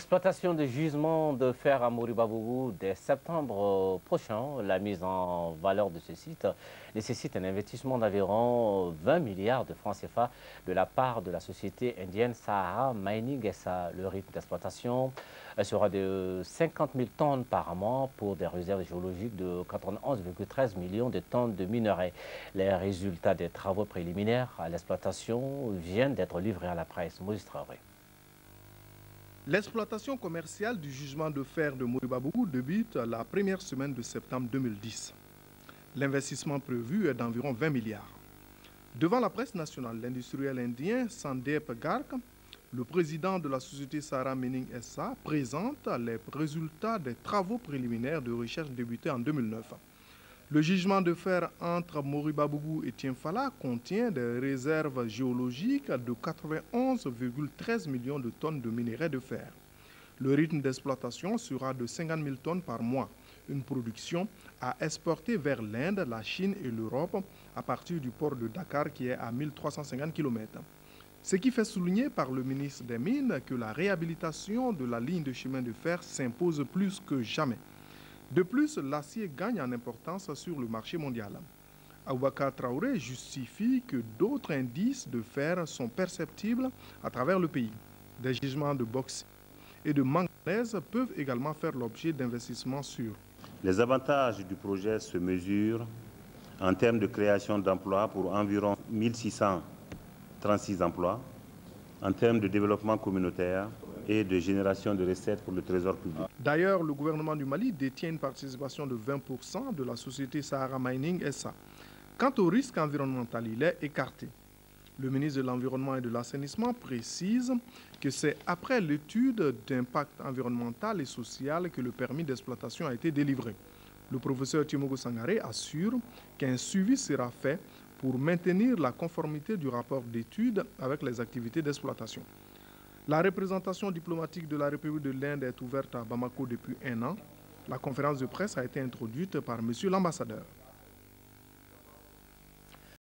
L'exploitation de gisements de fer à Moribabougou dès septembre prochain, la mise en valeur de ce site nécessite un investissement d'environ 20 milliards de francs CFA de la part de la société indienne Sahara Mining SA. Le rythme d'exploitation sera de 50 000 tonnes par mois pour des réserves géologiques de 91,13 millions de tonnes de minerais. Les résultats des travaux préliminaires à l'exploitation viennent d'être livrés à la presse. Moïse Traoré. L'exploitation commerciale du gisement de fer de Moribabougou débute la première semaine de septembre 2010. L'investissement prévu est d'environ 20 milliards. Devant la presse nationale, l'industriel indien Sandeep Garg, le président de la société Sahara Mining SA, présente les résultats des travaux préliminaires de recherche débutés en 2009. Le gisement de fer entre Moribabougou et Tienfala contient des réserves géologiques de 91,13 millions de tonnes de minerais de fer. Le rythme d'exploitation sera de 50 000 tonnes par mois, une production à exporter vers l'Inde, la Chine et l'Europe à partir du port de Dakar qui est à 1350 km. Ce qui fait souligner par le ministre des Mines que la réhabilitation de la ligne de chemin de fer s'impose plus que jamais. De plus, l'acier gagne en importance sur le marché mondial. Aboubakar Traoré justifie que d'autres indices de fer sont perceptibles à travers le pays. Des gisements de bauxite et de manganèse peuvent également faire l'objet d'investissements sûrs. Les avantages du projet se mesurent en termes de création d'emplois pour environ 1636 emplois, en termes de développement communautaire et de génération de recettes pour le trésor public. D'ailleurs, le gouvernement du Mali détient une participation de 20% de la société Sahara Mining SA. Quant au risque environnemental, il est écarté. Le ministre de l'Environnement et de l'Assainissement précise que c'est après l'étude d'impact environnemental et social que le permis d'exploitation a été délivré. Le professeur Timogo Sangaré assure qu'un suivi sera fait pour maintenir la conformité du rapport d'étude avec les activités d'exploitation. La représentation diplomatique de la République de l'Inde est ouverte à Bamako depuis 1 an. La conférence de presse a été introduite par M. l'ambassadeur.